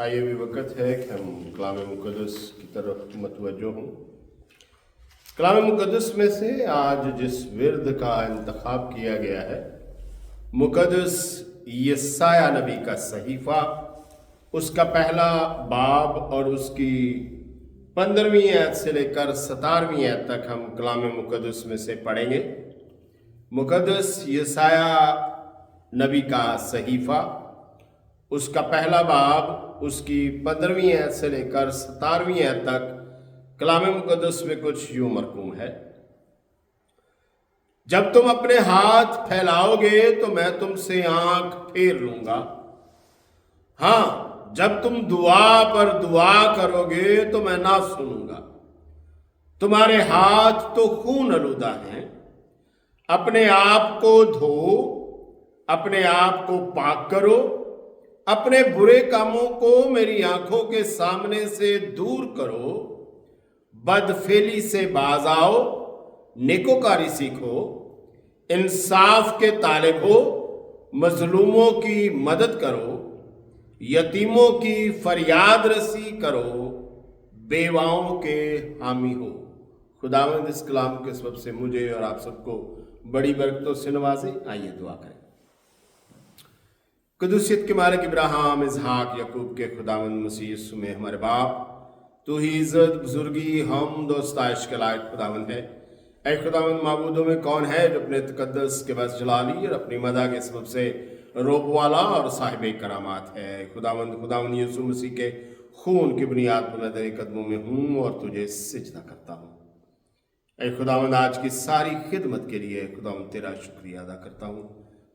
आइए भी वक्त है कि हम कलाम मुक़द्दस की तरफ मतवज्जो हों। कलाम मुक़द्दस में से आज जिस विर्द का इंतखाब किया गया है, मुक़द्दस यशाया नबी का सहीफ़ा, उसका पहला बाब और उसकी 15वीं आयत से लेकर 17वीं आयत तक हम कलाम मुक़द्दस में से पढ़ेंगे। मुक़द्दस यशाया नबी का सहीफ़ा, उसका पहला बाब, उसकी 15वीं आयत से लेकर 17वीं आयत तक कलाम मुक़द्दस में कुछ यूं मरकूम है। जब तुम अपने हाथ फैलाओगे तो मैं तुमसे आंख फेर लूंगा। हाँ, जब तुम दुआ पर दुआ करोगे तो मैं ना सुनूंगा। तुम्हारे हाथ तो खून आलूदा हैं। अपने आप को धो, अपने आप को पाक करो, अपने बुरे कामों को मेरी आंखों के सामने से दूर करो। बदफेली से बाज आओ, नेकोकारी सीखो, इंसाफ के तालिब हो, मजलूमों की मदद करो, यतीमों की फरियाद रसी करो, बेवाओं के हामी हो। खुदावंद इस कलाम के सबब से मुझे और आप सबको बड़ी बरकतों से नवाजे। आइए दुआ करें। कुदूसियत के मालिक इब्राहिम, इसहाक, याकूब के खुदावंद मसीह यीशु में हमारे बाप, तू ही इज्जत, बुजुर्गी, हम दोस्ताइश के लायक खुदावंद है। ऐ खुदावंद, माबूदों में कौन है जो अपने तकद्दस के बस जलाली और अपनी मदा के सबब से रोब वाला और साहिब करामात है। खुदावंद यीशु मसीह के खून की बुनियाद पर मैं तेरे कदमों में हूँ और तुझे सिजदा करता हूँ। ऐ खुदावंद, आज की सारी खिदमत के लिए खुदावंद तेरा शुक्रिया अदा करता हूँ।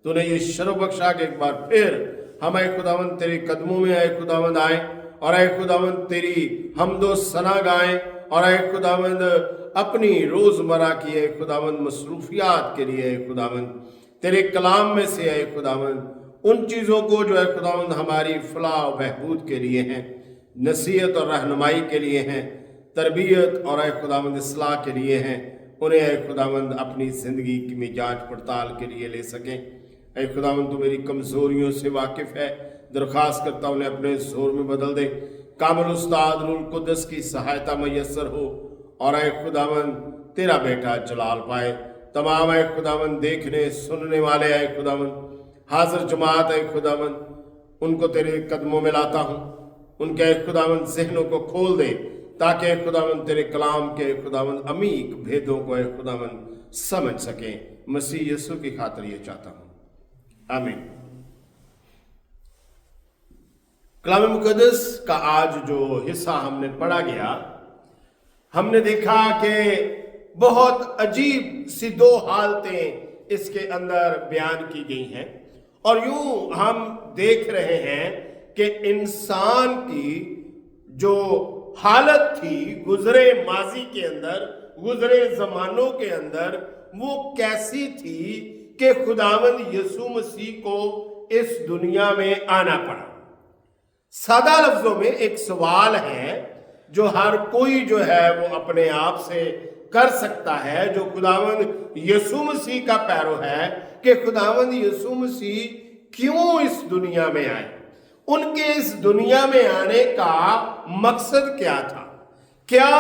तूने ये शर्फ बख्शा के एक बार फिर हम ऐ खुदावंद तेरे कदमों में ऐ खुदावंद आए और ऐ खुदावंद तेरी हमदो सना गाएं और ऐ खुदावंद अपनी रोजमर्रा की ऐ खुदावंद मसरूफियात के लिए ऐ खुदावंद तेरे कलाम में से ऐ खुदावंद उन चीज़ों को जो है खुदावंद हमारी फलाह बहबूद के लिए हैं, नसीहत और रहनुमाई के लिए हैं, तरबियत और ऐ खुदावंद इस्लाह के लिए हैं, उन्हें ऐ खुदावंद अपनी ज़िंदगी में जांच पड़ताल के लिए ले सकें। ऐ खुदावंद, तू मेरी कमज़ोरियों से वाकिफ़ है। दरख्वास्त करता उन्हें अपने जोर में बदल दे। कामिल उस्ताद रूहुल कुद्दस की सहायता मैसर हो और ऐ खुदावंद तेरा बेटा जलाल पाए। तमाम ऐ खुदावंद देखने सुनने वाले ऐ खुदावंद हाजिर जमात ऐ खुदावंद उनको तेरे कदमों में लाता हूँ। उनके ऐ खुदावंद ज़हनों को खोल दे ताकि ऐ खुदावंद तेरे कलाम के खुदावंद अमीक भेदों को ऐ खुदावंद समझ सकें। मसीह यीशु की खातिर ये चाहता हूँ, आमीन। कलाम मुक़द्दस का आज जो हिस्सा हमने पढ़ा गया, हमने देखा कि बहुत अजीब सी दो हालतें इसके अंदर बयान की गई हैं और यूं हम देख रहे हैं कि इंसान की जो हालत थी गुजरे माजी के अंदर, गुजरे जमानों के अंदर, वो कैसी थी कि खुदावंद यीशु मसीह को इस दुनिया में आना पड़ा। सादा लफ्जों में एक सवाल है जो हर कोई जो है वो अपने आप से कर सकता है, जो खुदावंद यीशु मसीह का पैरो है, कि खुदावंद यीशु मसीह क्यों इस दुनिया में आए, उनके इस दुनिया में आने का मकसद क्या था, क्या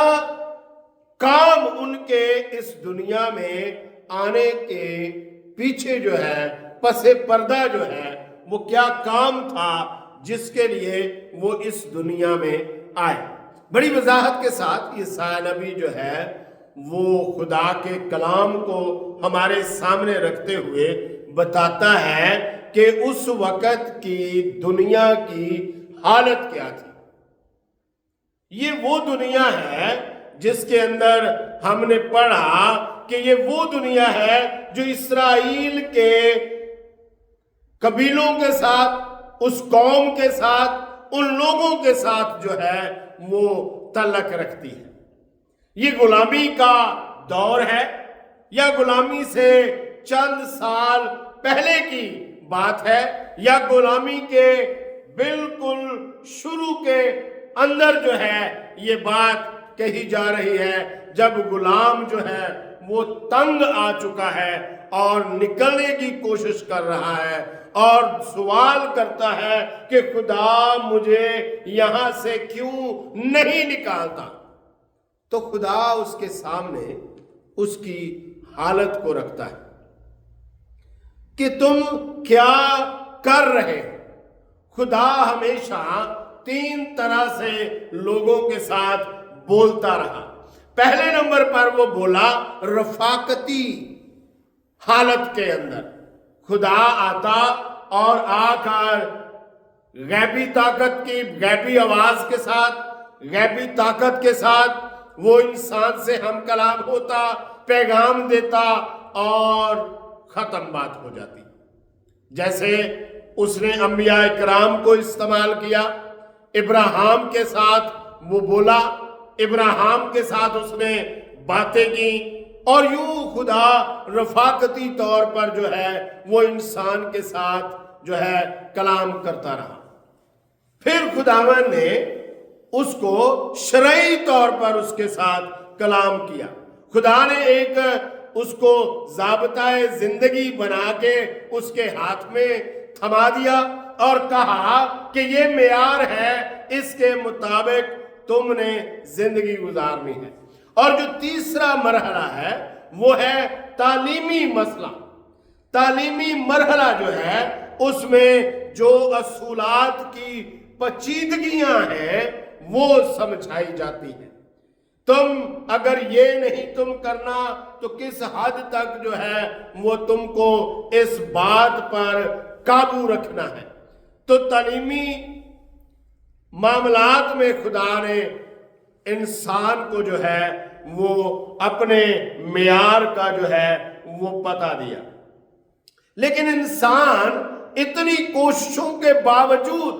काम उनके इस दुनिया में आने के पीछे जो है पसे पर्दा जो है वो क्या काम था जिसके लिए वो इस दुनिया में आए। बड़ी वजाहत के साथ यशाया नबी जो है वो खुदा के कलाम को हमारे सामने रखते हुए बताता है कि उस वक्त की दुनिया की हालत क्या थी। ये वो दुनिया है जिसके अंदर हमने पढ़ा कि ये वो दुनिया है जो इस्राएल के कबीलों के साथ, उस कौम के साथ, उन लोगों के साथ जो है वो तल्लक रखती है। ये गुलामी का दौर है या गुलामी से चंद साल पहले की बात है या गुलामी के बिल्कुल शुरू के अंदर जो है ये बात कही जा रही है, जब गुलाम जो है वो तंग आ चुका है اور نکلنے کی کوشش کر رہا ہے اور سوال کرتا ہے کہ خدا مجھے یہاں سے کیوں نہیں نکالتا، تو خدا اس کے سامنے اس کی حالت کو رکھتا ہے کہ تم کیا کر رہے ہو۔ خدا ہمیشہ 3 طرح سے لوگوں کے ساتھ بولتا رہا۔ پہلے نمبر پر وہ بولا رفاقتی حالت کے اندر، خدا آتا اور آ کر غیبی طاقت کی غیبی آواز کے ساتھ، غیبی طاقت کے ساتھ وہ انسان سے ہم کلام ہوتا، پیغام دیتا اور ختم بات ہو جاتی۔ جیسے اس نے انبیاء کرام کو استعمال کیا، ابراہیم کے ساتھ وہ بولا، ابراہیم کے ساتھ اس نے باتیں کی، اور یوں خدا رفاقتی طور پر جو ہے وہ انسان کے ساتھ جو ہے کلام کرتا رہا۔ پھر خداوند نے اس کو شرعی طور پر اس کے ساتھ کلام کیا۔ خدا نے ایک اس کو ضابطۂ زندگی بنا کے اس کے ہاتھ میں تھما دیا اور کہا کہ یہ معیار ہے، اس کے مطابق تم نے زندگی گزارنی ہے۔ اور جو تیسرا مرحلہ ہے وہ ہے تعلیمی مسئلہ۔ تعلیمی مرحلہ جو ہے اس میں جو اصولات کی پیچیدگیاں ہیں وہ سمجھائی جاتی ہیں۔ تم اگر یہ نہیں تم کرنا تو کس حد تک جو ہے وہ تم کو اس بات پر قابو رکھنا ہے۔ تو تعلیمی معاملات میں خدا نے انسان کو جو ہے وہ اپنے معیار کا جو ہے وہ پتہ دیا، لیکن انسان اتنی کوششوں کے باوجود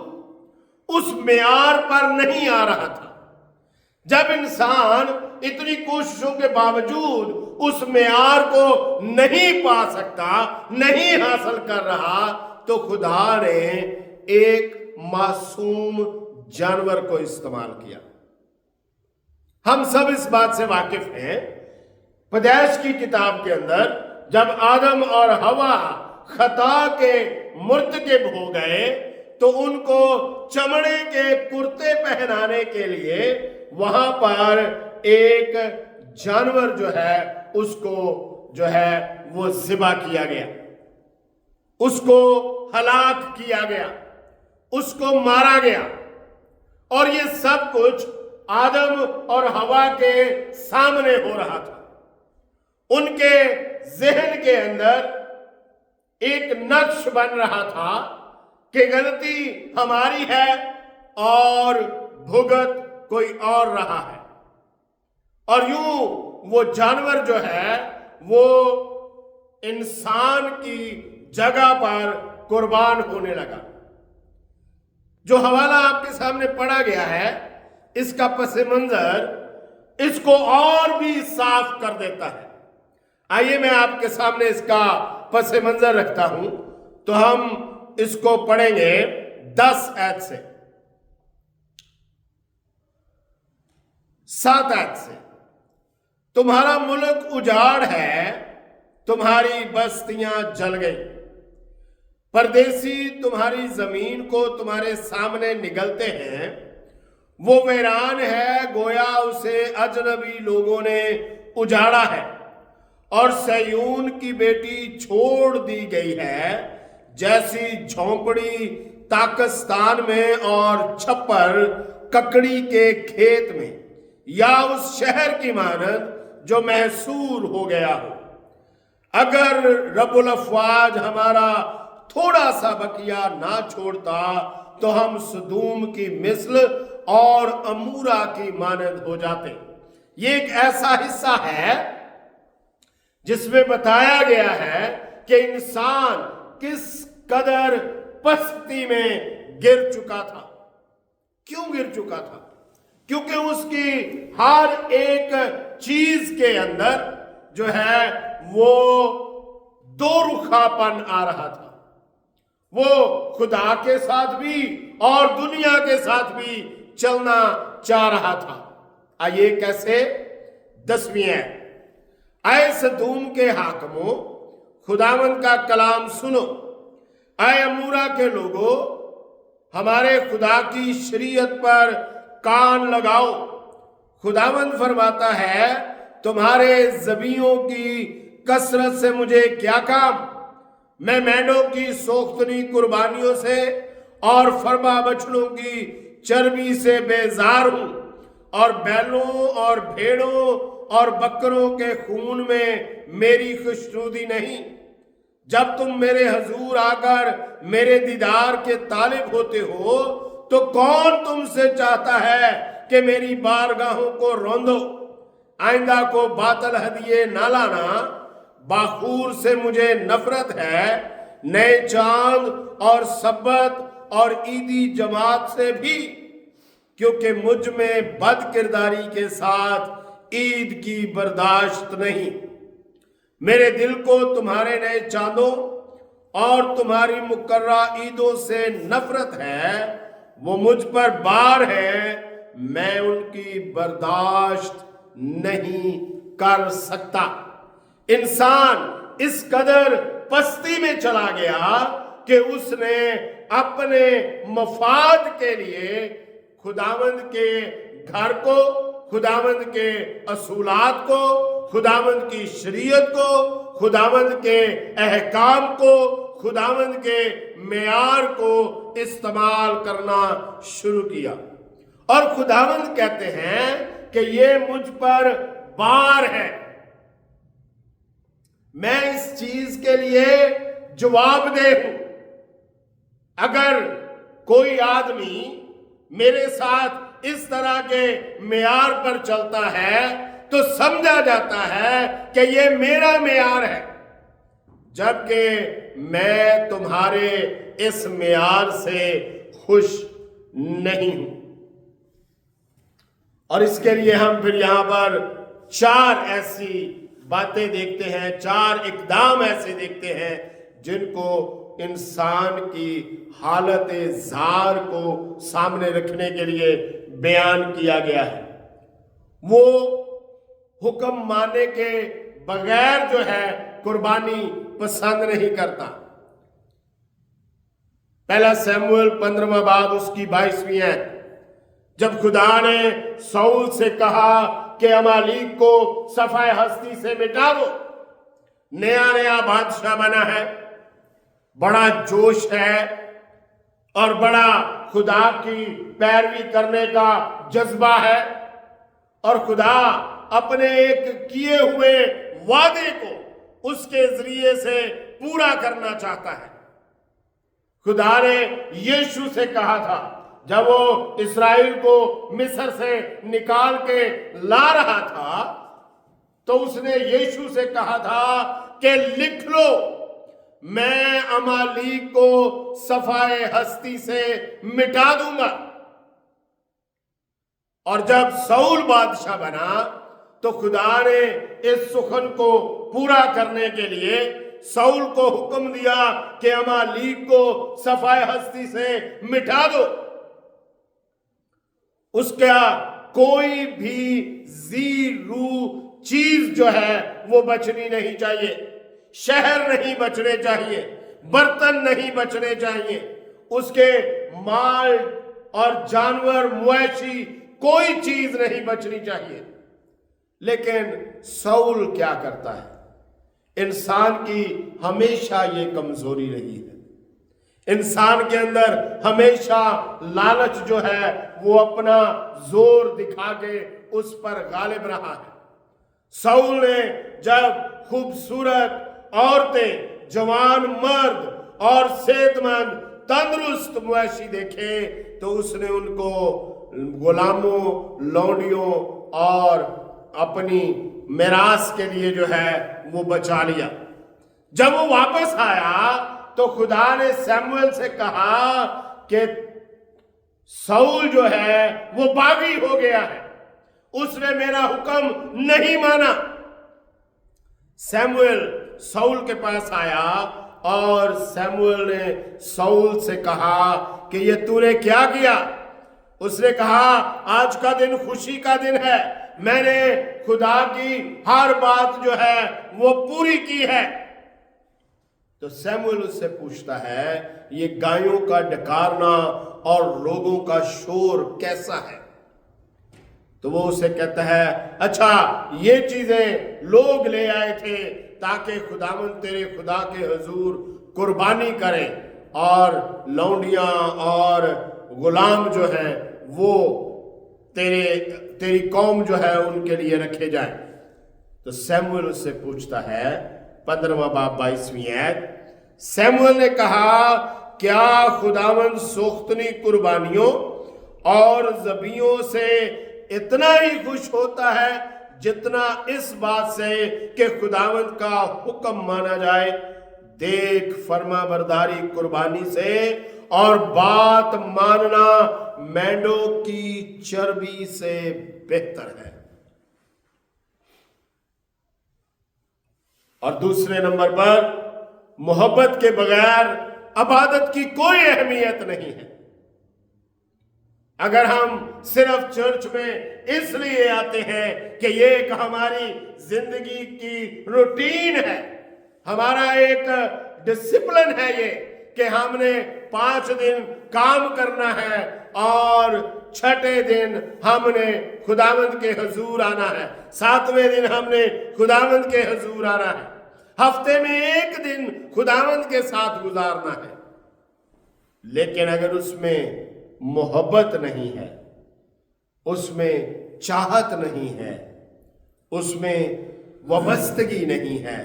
اس معیار پر نہیں آ رہا تھا۔ جب انسان اتنی کوششوں کے باوجود اس معیار کو نہیں پا سکتا، نہیں حاصل کر رہا، تو خدا نے ایک معصوم جانور کو استعمال کیا۔ ہم سب اس بات سے واقف ہیں، پیدائش کی کتاب کے اندر جب آدم اور حوا خطا کے مرتکب ہو گئے تو ان کو چمڑے کے کرتے پہنانے کے لیے وہاں پر ایک جانور جو ہے اس کو جو ہے وہ ذبح کیا گیا، اس کو ہلاک کیا گیا، اس کو مارا گیا، اور یہ سب کچھ آدم اور حوا کے سامنے ہو رہا تھا۔ ان کے ذہن کے اندر ایک نقش بن رہا تھا کہ غلطی ہماری ہے اور بھگت کوئی اور رہا ہے، اور یوں وہ جانور جو ہے وہ انسان کی جگہ پر قربان ہونے لگا۔ جو حوالہ آپ کے سامنے پڑھا گیا ہے، اس کا پس منظر اس کو اور بھی صاف کر دیتا ہے۔ آئیے میں آپ کے سامنے اس کا پس منظر رکھتا ہوں، تو ہم اس کو پڑھیں گے 10 آیت سے 7 آیت سے۔ تمہارا ملک اجاڑ ہے، تمہاری بستیاں جل گئی، پردیسی تمہاری زمین کو تمہارے سامنے نگلتے ہیں، وہ ویران ہے گویا اسے اجنبی لوگوں نے اجاڑا ہے، اور سیون کی بیٹی چھوڑ دی گئی ہے، جیسی جھونپڑی پاکستان میں اور چھپر ککڑی کے کھیت میں، یا اس شہر کی مانند جو محصور ہو گیا ہو۔ اگر رب الافواج ہمارا تھوڑا سا بقیہ نہ چھوڑتا تو ہم سدوم کی مثل اور امورا کی مانند ہو جاتے۔ یہ ایک ایسا حصہ ہے جس میں بتایا گیا ہے کہ انسان کس قدر پستی میں گر چکا تھا۔ کیوں گر چکا تھا؟ کیونکہ اس کی ہر ایک چیز کے اندر جو ہے وہ دو رخا پن آ رہا تھا۔ وہ خدا کے ساتھ بھی اور دنیا کے ساتھ بھی چلنا چاہ رہا تھا۔ آئیے کیسے؟ 10ویں ہے، اے سدوم کے حاکموں، खुदावंद का कलाम सुनो। ऐ अमूरा के लोगों, हमारे खुदा की शरीयत पर कान लगाओ। खुदावंद फरमाता है, तुम्हारे जबियों की कसरत से मुझे क्या काम। मैं मेंढों की सोख्तनी कुर्बानियों से और फरमा बछड़ों की चर्बी से बेजार हूं, और बैलों और भेड़ों और बकरों के खून में मेरी खुशनुदी नहीं। जब तुम मेरे हजूर आकर मेरे दीदार के तालिब होते हो, तो कौन तुमसे चाहता है कि मेरी बारगाहों को रौंदो। आइंदा को बातल हदिये ना लाना, बाखूर से मुझे नफरत है। नए चांद और सब्बत और ईदी जमात से भी, क्योंकि मुझ में बद किरदारी के साथ ईद की बर्दाश्त नहीं। मेरे दिल को तुम्हारे नए चांदों और तुम्हारी मुकर्रा ईदों से नफरत है। वो मुझ पर बार है, मैं उनकी बर्दाश्त नहीं कर सकता। इंसान इस कदर पस्ती में चला गया कि उसने अपने मफाद के लिए खुदावंद के घर को, खुदावंद के असूलात को, खुदावंद की शरीयत को, खुदावंद के अहकाम को, खुदावंद के मेयार को इस्तेमाल करना शुरू किया। और खुदावंद कहते हैं कि ये मुझ पर बार है, मैं इस चीज के लिए जवाबदेह हूं। अगर कोई आदमी मेरे साथ इस तरह के मेयार पर चलता है तो समझा जाता है कि ये मेरा मेयार है, जबकि मैं तुम्हारे इस मेयार से खुश नहीं हूं। और इसके लिए हम फिर यहां पर 4 ऐसी बातें देखते हैं, 4 इकदाम ऐसे देखते हैं जिनको इंसान की हालत जार को सामने रखने के लिए बयान किया गया है। वो हुक्म मानने के बगैर जो है कुर्बानी पसंद नहीं करता। पहला शमूएल 15वां बाब उसकी 22वीं आयत, जब खुदा ने शाऊल से कहा कि अमालीक को सफाए हस्ती से मिटा दो। नया नया बादशाह बना है, बड़ा जोश है और बड़ा खुदा की पैरवी करने का जज्बा है, और खुदा अपने एक किए हुए वादे को उसके जरिए से पूरा करना चाहता है। खुदा ने यीशु से कहा था, जब वो इस्राएल को मिस्र से निकाल के ला रहा था, तो उसने यीशु से कहा था कि लिख लो, मैं अमालीक को सफाए हस्ती से मिटा दूंगा। और जब शाऊल बादशाह बना तो खुदा ने इस सुखन को पूरा करने के लिए शाऊल को हुक्म दिया कि अमालीक को सफाए हस्ती से मिटा दो। उसका कोई भी जीरू चीज जो है वो बचनी नहीं चाहिए, शहर नहीं बचने चाहिए, बर्तन नहीं बचने चाहिए, उसके माल और जानवर मवेशी कोई चीज नहीं बचनी चाहिए। लेकिन शाऊल क्या करता है? इंसान की हमेशा ये कमजोरी रही है। इंसान के अंदर हमेशा लालच जो है वो अपना जोर दिखा के उस पर गालिब रहा है। शाऊल ने जब खूबसूरत औरतें, जवान मर्द और सेहतमंद तंदुरुस्त मवेशी देखे तो उसने उनको गुलामों, लौंडियों और अपनी मिरास के लिए जो है वो बचा लिया। जब वो वापस आया तो खुदा ने शमूएल से कहा कि शाऊल जो है वो बागी हो गया है, उसने मेरा हुक्म नहीं माना। शमूएल शाऊल के पास आया और शमूएल ने शाऊल से कहा कि ये तूने क्या किया? उसने कहा, आज का दिन खुशी का दिन है, मैंने खुदा की हर बात जो है वो पूरी की है। तो सैमुअल उससे पूछता है, ये गायों का डकारना और लोगों का शोर कैसा है? तो वो उसे कहता है, अच्छा, ये चीजें लोग ले आए थे ताकि खुदावंद तेरे खुदा के हुजूर कुर्बानी करें और लौंडियां और गुलाम जो है वो तेरी कौम जो है उनके लिए रखे जाएं। तो सैमुअल उससे पूछता है, 15वां बाब 22वीं आयत, सैमुअल ने कहा, क्या खुदावंद सोख्तनी कुर्बानियों और ज़बीहों से इतना ही खुश होता है जितना इस बात से कि खुदावंद का हुक्म माना जाए? देख, फरमाबरदारी कुर्बानी से और बात मानना मेंढों की चर्बी से बेहतर है। और दूसरे नंबर पर, मोहब्बत के बगैर इबादत की कोई अहमियत नहीं है। अगर हम सिर्फ चर्च में इसलिए आते हैं कि ये एक हमारी जिंदगी की रूटीन है, हमारा एक डिसिप्लिन है ये कि हमने 5 दिन काम करना है और 6ठे दिन हमने खुदावंद के हुजूर आना है, 7वें दिन हमने खुदावंद के हुजूर आना है, हफ्ते में 1 दिन खुदावंद के साथ गुजारना है। लेकिन अगर उसमें मोहब्बत नहीं है, उसमें चाहत नहीं है, उसमें वाबस्तगी नहीं है,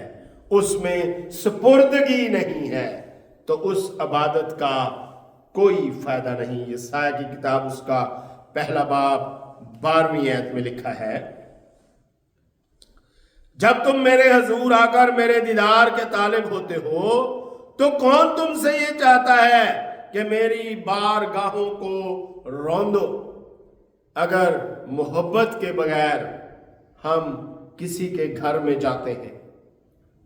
उसमें सुपुर्दगी नहीं है, तो उस इबादत का कोई फायदा नहीं। यशायाह की किताब उसका 1 बाब 12वीं आयत में लिखा है, जब तुम मेरे हुजूर आकर मेरे दीदार के तालिब होते हो तो कौन तुमसे ये चाहता है कि मेरी बारगाहों को रौंदो? अगर मोहब्बत के बगैर हम किसी के घर में जाते हैं,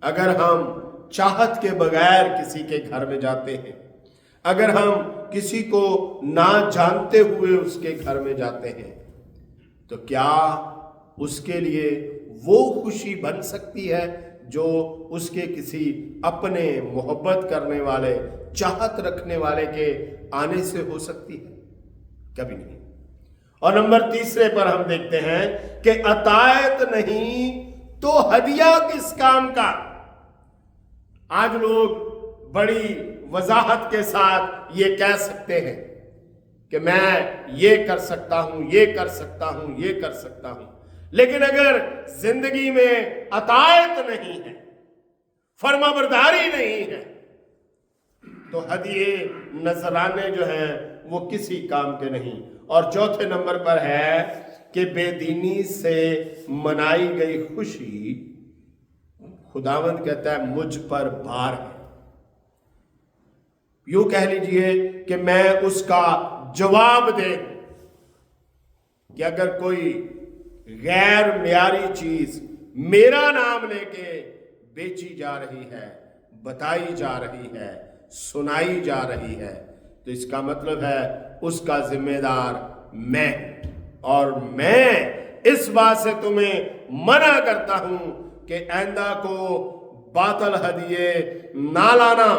अगर हम चाहत के बगैर किसी के घर में जाते हैं, अगर हम किसी को ना जानते हुए उसके घर में जाते हैं, तो क्या उसके लिए वो खुशी बन सकती है जो उसके किसी अपने मोहब्बत करने वाले, चाहत रखने वाले के आने से हो सकती है? कभी नहीं। और नंबर 3 पर हम देखते हैं कि अतायत नहीं तो हदिया किस काम का। आज लोग बड़ी वजाहत के साथ ये कह सकते हैं कि मैं ये कर सकता हूं, ये कर सकता हूं, ये कर सकता हूं, लेकिन अगर जिंदगी में अतायत नहीं है, फरमाबरदारी नहीं है, तो हदिये नजराने जो हैं वो किसी काम के नहीं। और 4थे नंबर पर है कि बेदीनी से मनाई गई खुशी, खुदावंद कहता है मुझ पर भार है। यूं कह लीजिए कि मैं उसका जवाब दे कि अगर कोई गैर म्यारी चीज मेरा नाम लेके बेची जा रही है, बताई जा रही है, सुनाई जा रही है, तो इसका मतलब है उसका जिम्मेदार मैं। और मैं इस बात से तुम्हें मना करता हूं कि आइंदा को बातल हदिये ना लाना।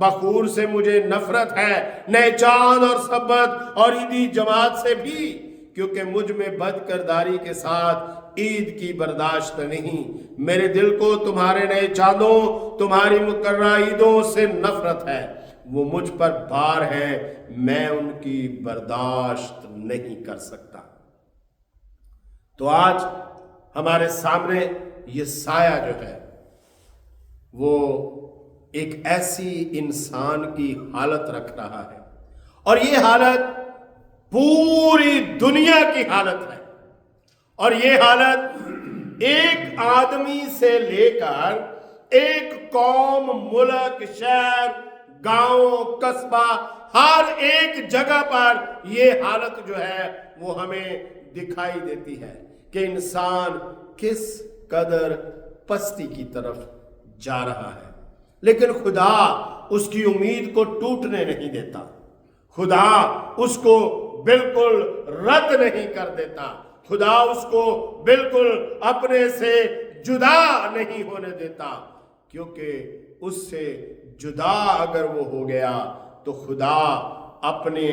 बखूर से मुझे नफरत है, नए चांद और सब्बत और ईदी जमात से भी, क्योंकि मुझ में बदकिरदारी के साथ ईद की बर्दाश्त नहीं। मेरे दिल को तुम्हारे नए चांदों, तुम्हारी मुकर्रा ईदों से नफरत है। वो मुझ पर भार है, मैं उनकी बर्दाश्त नहीं कर सकता। तो आज हमारे सामने ये साया जो है वो एक ऐसी इंसान की हालत रख रहा है, और ये हालत पूरी दुनिया की हालत है। और ये हालत एक आदमी से लेकर एक कौम, मुल्क, शहर, गांव, कस्बा, हर एक जगह पर ये हालत जो है वो हमें दिखाई देती है कि इंसान किस कदर पस्ती की तरफ जा रहा है। लेकिन खुदा उसकी उम्मीद को टूटने नहीं देता, खुदा उसको बिल्कुल रद्द नहीं कर देता, खुदा उसको बिल्कुल अपने से जुदा नहीं होने देता, क्योंकि उससे जुदा अगर वो हो गया तो खुदा अपने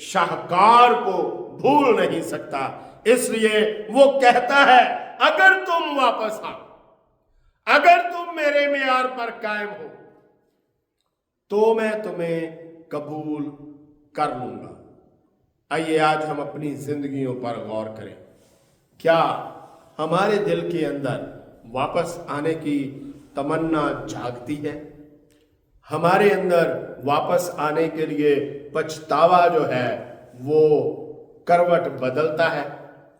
शाहकार को भूल नहीं सकता। इसलिए वो कहता है, अगर तुम वापस आओ, अगर तुम मेरे मेयार पर कायम हो, तो मैं तुम्हें कबूल कर लूंगा। आइए आज हम अपनी जिंदगियों पर गौर करें। क्या हमारे दिल के अंदर वापस आने की तमन्ना जागती है? हमारे अंदर वापस आने के लिए पछतावा जो है वो करवट बदलता है?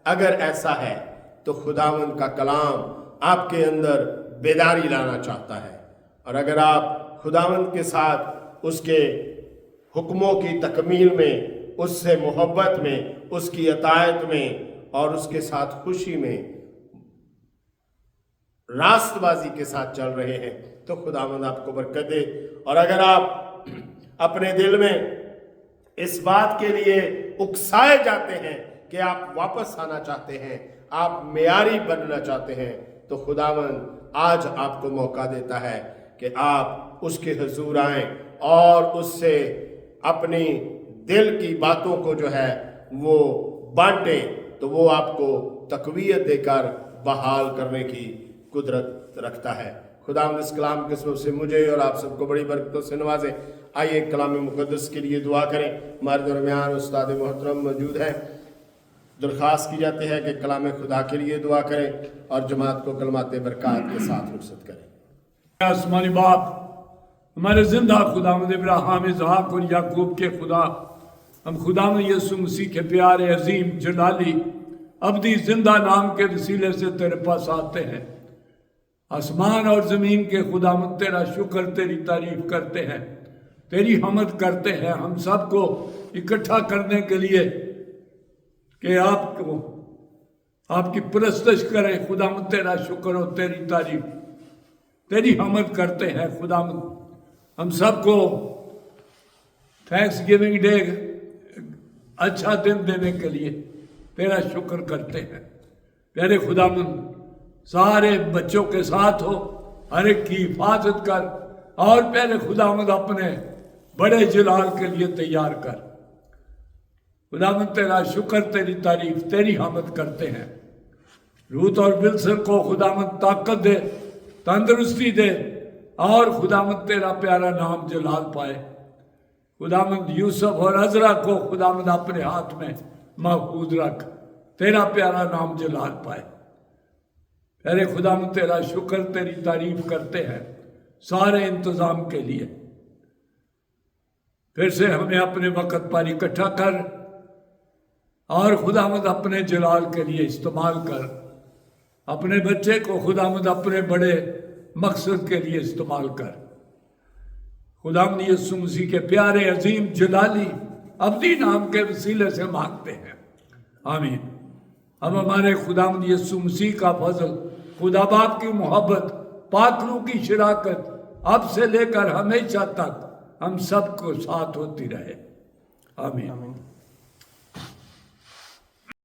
अगर ऐसा है तो खुदावंद का कलाम आपके अंदर बेदारी लाना चाहता है। और अगर आप खुदावंद के साथ उसके हुक्मों की तकमील में, उससे मोहब्बत में, उसकी अतायत में और उसके साथ खुशी में, रास्तबाजी के साथ चल रहे हैं, तो खुदावंद आपको बरकत दे। और अगर आप अपने दिल में इस बात के लिए उकसाए जाते हैं कि आप वापस आना चाहते हैं, आप मेयारी बनना चाहते हैं, तो खुदावंद आज आपको मौका देता है कि आप उसके हुजूर आएं और उससे अपनी दिल की बातों को जो है वो बांटें, तो वो आपको तकवीयत देकर बहाल करने की कुदरत रखता है। खुदावंद इस कलाम के सबब से मुझे और आप सबको बड़ी बरकतों से नवाजे। आइए कलाम मुक़द्दस के लिए दुआ करें। हमारे दरमियान उस्ताद मोहतरम मौजूद हैं। दरख्वास्त की जाती है कि कलाम खुदा के लिए दुआ करें और जमात को कलमात बरकत के साथ रुखसत करें। आसमानी बाप, हमारे जिंदा खुदावंद इब्राहिम, इसहाक और याकूब के खुदा, हम खुदावंद यीशु मसीह के प्यारे अजीम जलाली अब्दी जिंदा नाम के वसीले से तेरे पास आते हैं। आसमान और ज़मीन के खुदावंद तेरा शुक्र, तेरी तारीफ करते हैं, तेरी हमद करते हैं। हम सबको इकट्ठा करने के लिए कि आपको आपकी परस्तश करें। खुदावंद तेरा शुक्र और तेरी तारीफ, तेरी हमद करते हैं। खुदावंद हम सबको थैंक्स गिविंग डे, अच्छा दिन देने के लिए तेरा शुक्र करते हैं। प्यारे खुदावंद, सारे बच्चों के साथ हो, हर एक की हिफाजत कर और प्यारे खुदावंद अपने बड़े जलाल के लिए तैयार कर। खुदावंद तेरा शुक्र, तेरी तारीफ, तेरी हमद करते हैं। रूत और बिलसर को खुदावंद ताकत दे, तंदुरुस्ती दे और खुदावंद तेरा प्यारा नाम जलाल पाए। खुदावंद यूसुफ और अजरा को खुदावंद अपने हाथ में महफूज रख, तेरा प्यारा नाम जलाल पाए। अरे खुदावंद तेरा शुक्र, तेरी तारीफ करते हैं सारे इंतजाम के लिए। फिर से हमें अपने वक़्त पर इकट्ठा कर और खुदावंद अपने जलाल के लिए इस्तेमाल कर। अपने बच्चे को खुदावंद अपने बड़े मकसद के लिए इस्तेमाल कर। खुदावंद यीशु मसीह के प्यारे अजीम जलाली अब्दी नाम के वसीले से मांगते हैं, आमीन। अब हमारे खुदावंद यीशु मसीह का फजल, खुदा बाप की मोहब्बत, पाक रूह की शराकत अब से लेकर हमेशा तक हम सबको साथ होती रहे, आमीन।